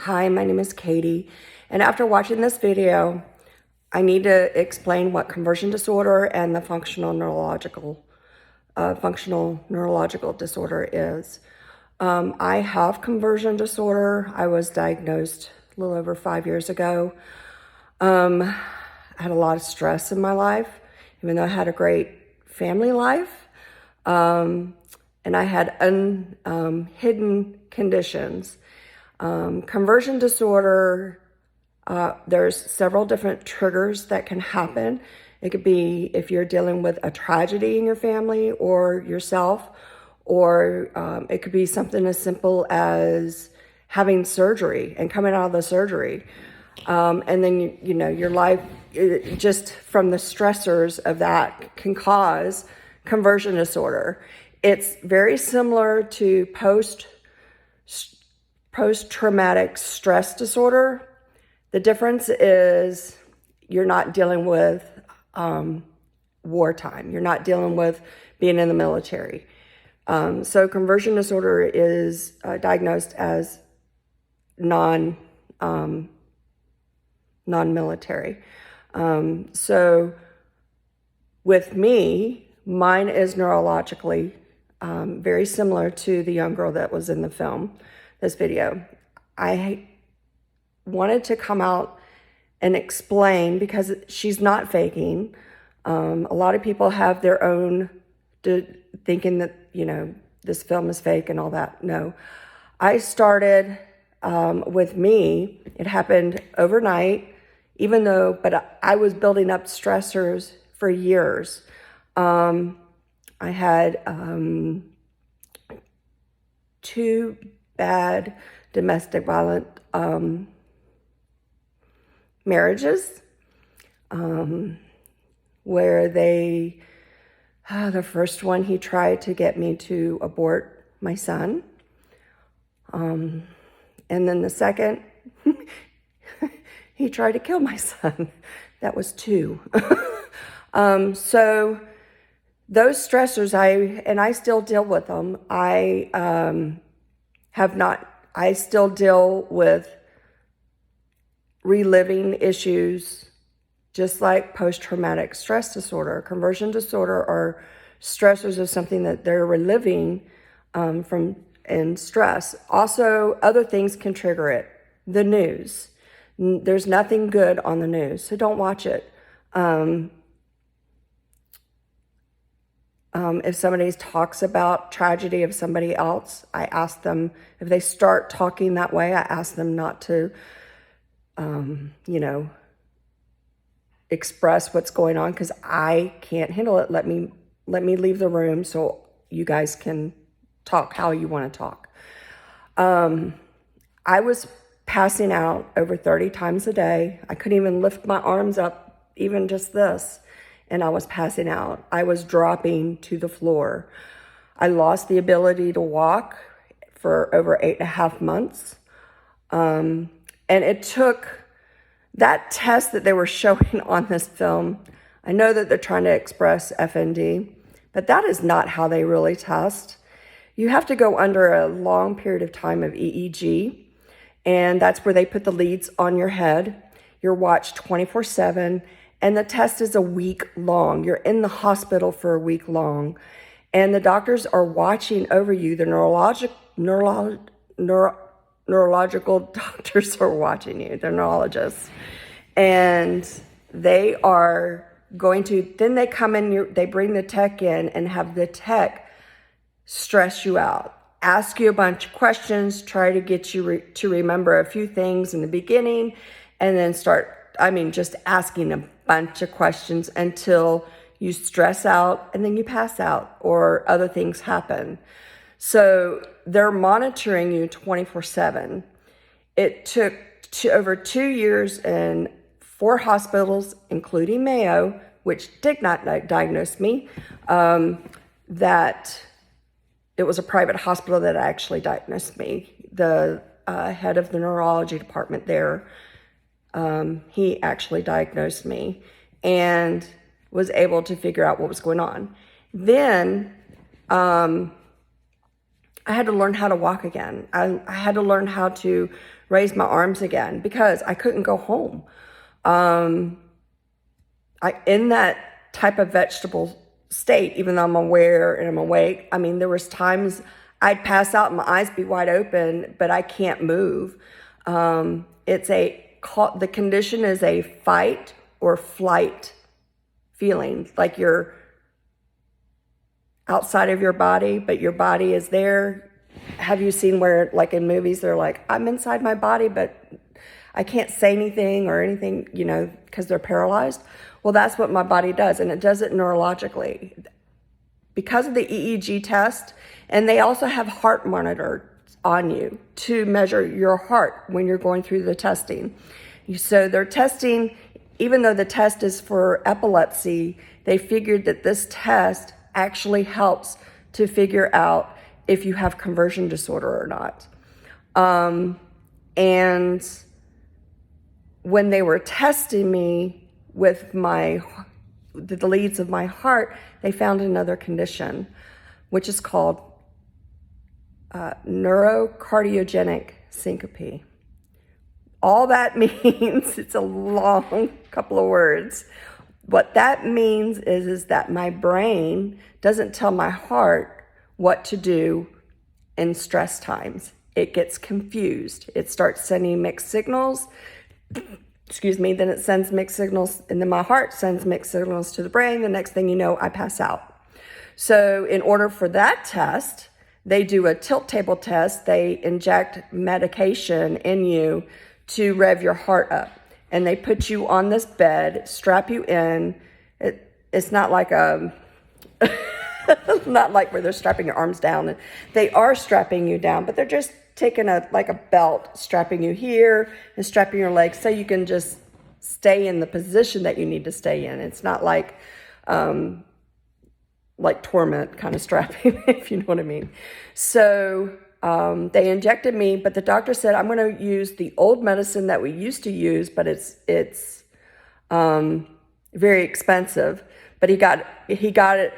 Hi, my name is Katie, and after watching this video, I need to explain what conversion disorder and the functional neurological disorder is. I have conversion disorder. I was diagnosed a little over 5 years ago. I had a lot of stress in my life, even though I had a great family life. And I had hidden conditions. Conversion disorder, there's several different triggers that can happen. It could be if you're dealing with a tragedy in your family or yourself, or it could be something as simple as having surgery and coming out of the surgery. And then, your life, just from the stressors of that, can cause conversion disorder. It's very similar to post-traumatic stress disorder. The difference is you're not dealing with wartime. You're not dealing with being in the military. So conversion disorder is diagnosed as non-military. So with me, mine is neurologically very similar to the young girl that was in the film, this video. I wanted to come out and explain, because she's not faking. A lot of people have their own thinking that, this film is fake and all that. No, I started with me. It happened overnight, but I was building up stressors for years. I had 2 bad domestic violent marriages, where the first one, he tried to get me to abort my son. And then the second, he tried to kill my son. That was 2. So those stressors, I still deal with them. I still deal with reliving issues, just like post-traumatic stress disorder. Conversion disorder are stressors of something that they're reliving from in stress. Also, other things can trigger it. The news. There's nothing good on the news, so don't watch it. If somebody talks about tragedy of somebody else, I ask them, if they start talking that way, I ask them not to, express what's going on, because I can't handle it. Let me leave the room so you guys can talk how you want to talk. I was passing out over 30 times a day. I couldn't even lift my arms up, even just this. And I was passing out. I was dropping to the floor. I lost the ability to walk for over 8.5 months. And it took that test that they were showing on this film. I know that they're trying to express FND, but that is not how they really test. You have to go under a long period of time of EEG, and that's where they put the leads on your head. You're watched 24/7. And the test is a week long. You're in the hospital for a week long. And the doctors are watching over you. The neurological doctors are watching you. They're neurologists. And they are going to, then they come in, they bring the tech in and have the tech stress you out. Ask you a bunch of questions, try to get you to remember a few things in the beginning, and then just asking a bunch of questions until you stress out and then you pass out or other things happen. So they're monitoring you 24/7. It took over 2 years in 4 hospitals, including Mayo, which did not diagnose me, that it was a private hospital that actually diagnosed me. The head of the neurology department there, he actually diagnosed me and was able to figure out what was going on. Then I had to learn how to walk again. I had to learn how to raise my arms again because I couldn't go home. In that type of vegetable state, even though I'm aware and I'm awake, I mean, there was times I'd pass out and my eyes be wide open, but I can't move. The condition is a fight or flight feeling, like you're outside of your body, but your body is there. Have you seen where, like in movies, they're like, I'm inside my body, but I can't say anything or anything, because they're paralyzed? Well, that's what my body does, and it does it neurologically. Because of the EEG test, and they also have heart monitors on you to measure your heart when you're going through the testing. So they're testing, even though the test is for epilepsy, they figured that this test actually helps to figure out if you have conversion disorder or not. And when they were testing me with the leads of my heart, they found another condition, which is called neurocardiogenic syncope. All that means, it's a long couple of words. What that means is that my brain doesn't tell my heart what to do in stress times. It gets confused. It starts sending mixed signals. Then it sends mixed signals, and then my heart sends mixed signals to the brain. The next thing you know, I pass out. So in order for that test, they do a tilt table test. They inject medication in you to rev your heart up. And they put you on this bed, strap you in. It's not like not like where they're strapping your arms down. They are strapping you down, but they're just taking a belt, strapping you here and strapping your legs so you can just stay in the position that you need to stay in. It's not like torment kind of strapping, if you know what I mean. So they injected me, but the doctor said, I'm going to use the old medicine that we used to use, but it's very expensive. But he got it.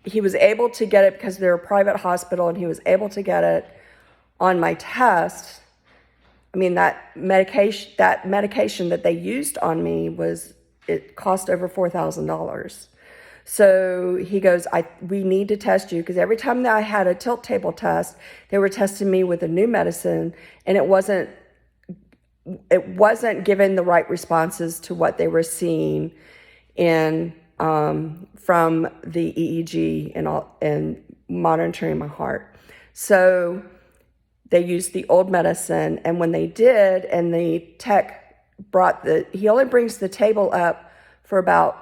He was able to get it because they're a private hospital, and he was able to get it on my test. I mean, that medication that they used on me it cost over $4,000. So he goes, we need to test you, because every time that I had a tilt table test, they were testing me with a new medicine, and it wasn't giving the right responses to what they were seeing from the EEG and monitoring my heart. So they used the old medicine, and when they did, and the tech he only brings the table up for about,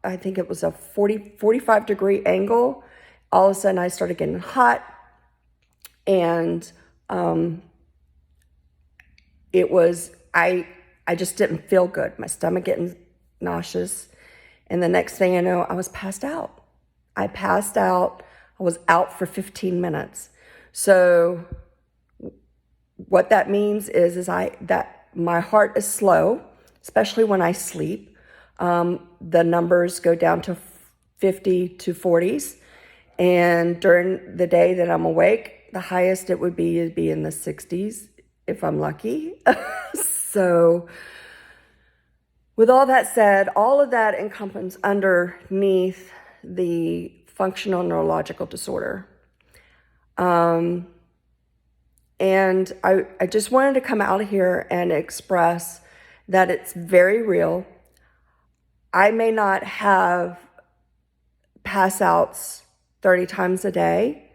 I think it was a 45 degree angle. All of a sudden I started getting hot, and I just didn't feel good. My stomach getting nauseous. And the next thing I know, I was passed out. I passed out. I was out for 15 minutes. So what that means is that my heart is slow, especially when I sleep. The numbers go down to 50 to 40s. And during the day that I'm awake, the highest it would be in the 60s, if I'm lucky. So with all that said, all of that encompasses underneath the functional neurological disorder. And I just wanted to come out here and express that it's very real. I may not have pass outs 30 times a day,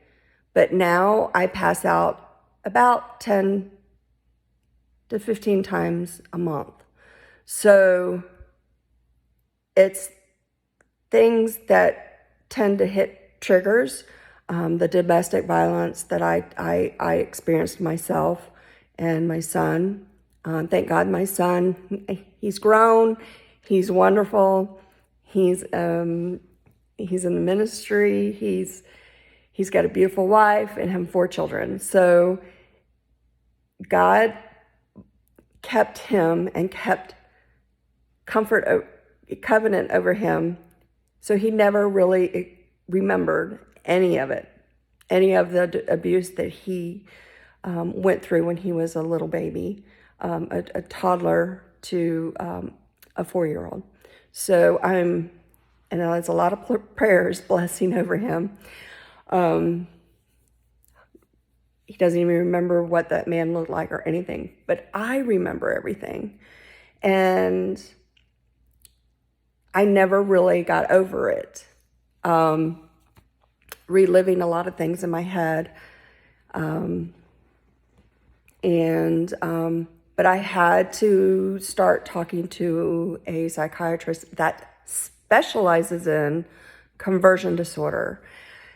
but now I pass out about 10 to 15 times a month. So it's things that tend to hit triggers. The domestic violence that I experienced myself and my son. Thank God my son, he's grown, he's wonderful, he's in the ministry, he's got a beautiful wife and him 4 children. So God kept him and kept covenant over him, so he never really remembered any of it, any of the abuse that he went through when he was a little baby, a toddler to a 4-year-old. So and it's a lot of prayers, blessing over him. He doesn't even remember what that man looked like or anything, but I remember everything. And I never really got over it. Reliving a lot of things in my head. But I had to start talking to a psychiatrist that specializes in conversion disorder.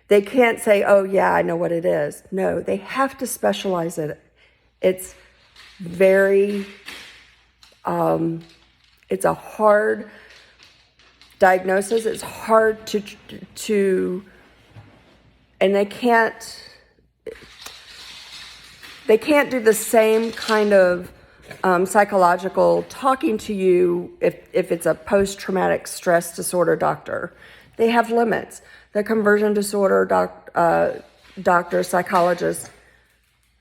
They can't say, oh yeah, I know what it is. No, they have to specialize it. It's very, it's a hard diagnosis. It's hard to, and they can't do the same kind of psychological talking to you if it's a post-traumatic stress disorder doctor. They have limits. The conversion disorder doctor, psychologist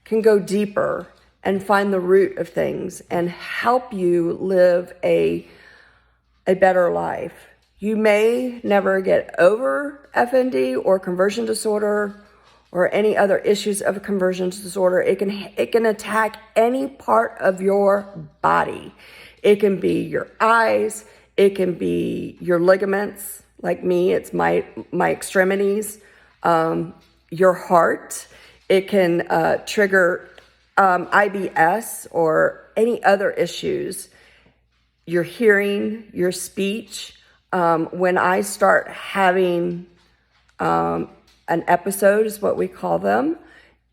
can go deeper and find the root of things and help you live a better life. You may never get over FND or conversion disorder or any other issues of conversion disorder. It can attack any part of your body. It can be your eyes. It can be your ligaments. Like me, it's my extremities, your heart. It can trigger IBS or any other issues. Your hearing, your speech. When I start having an episode, is what we call them,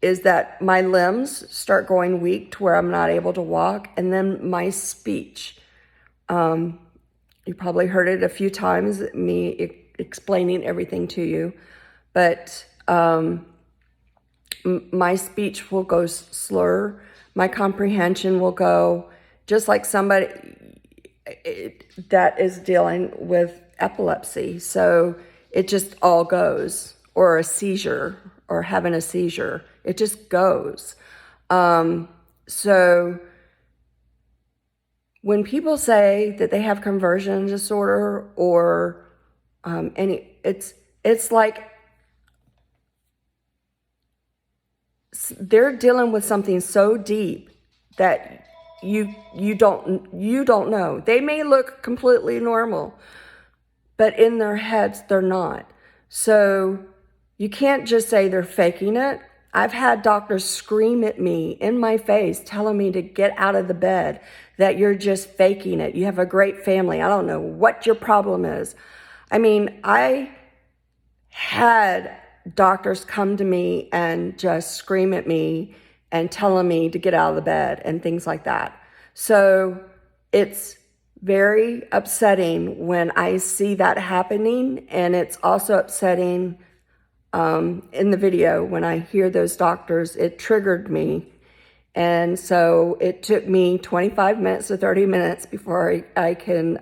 is that my limbs start going weak to where I'm not able to walk, and then my speech. You probably heard it a few times, me explaining everything to you, but my speech will go slur, my comprehension will go, just like somebody that is dealing with epilepsy. So it just all goes, or a seizure, or having a seizure. It just goes. So when people say that they have conversion disorder or it's like they're dealing with something so deep that you don't know. They may look completely normal, but in their heads they're not. So you can't just say they're faking it. I've had doctors scream at me in my face, telling me to get out of the bed, that you're just faking it. You have a great family. I don't know what your problem is. I mean, I had doctors come to me and just scream at me and telling me to get out of the bed and things like that. So it's very upsetting when I see that happening, and it's also upsetting in the video when I hear those doctors. It triggered me. And so it took me 25 minutes to 30 minutes before I can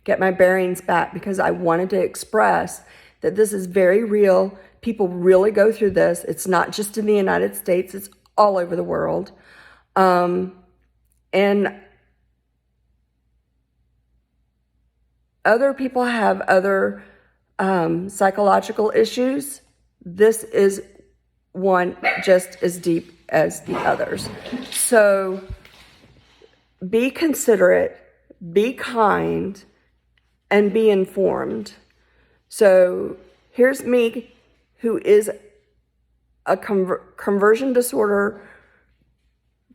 get my bearings back, because I wanted to express that this is very real. People really go through this. It's not just in the United States. It's all over the world. And other people have other psychological issues. This is one just as deep as the others. So be considerate, be kind, and be informed. So here's me, who is a conversion disorder,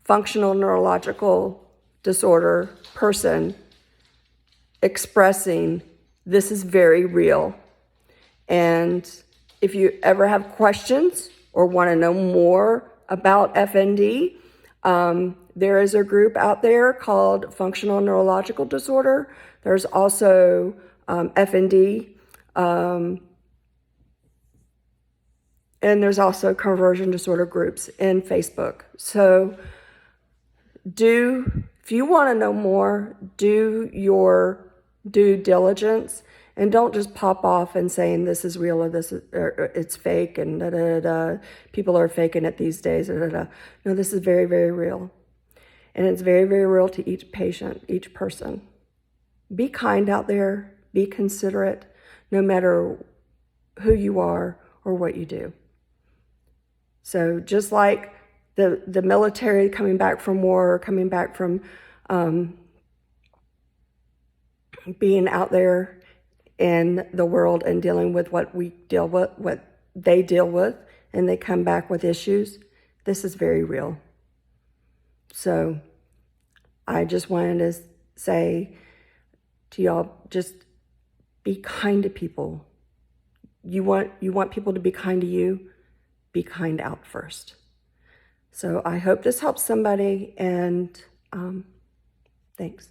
functional neurological disorder person, expressing this is very real. And if you ever have questions or want to know more about FND, there is a group out there called Functional Neurological Disorder. There's also FND, and there's also conversion disorder groups in Facebook. So if you want to know more, do your due diligence And don't just pop off and saying this is real or this is or it's fake and da da da. People are faking it these days. Da, da, da. No, this is very, very real. And it's very, very real to each patient, each person. Be kind out there. Be considerate, no matter who you are or what you do. So just like the military coming back from war, coming back from being out there in the world and dealing with what we deal with, what they deal with, and they come back with issues, this is very real. So I just wanted to say to y'all, just be kind to people. You want people to be kind to you, be kind out first. So I hope this helps somebody, and thanks.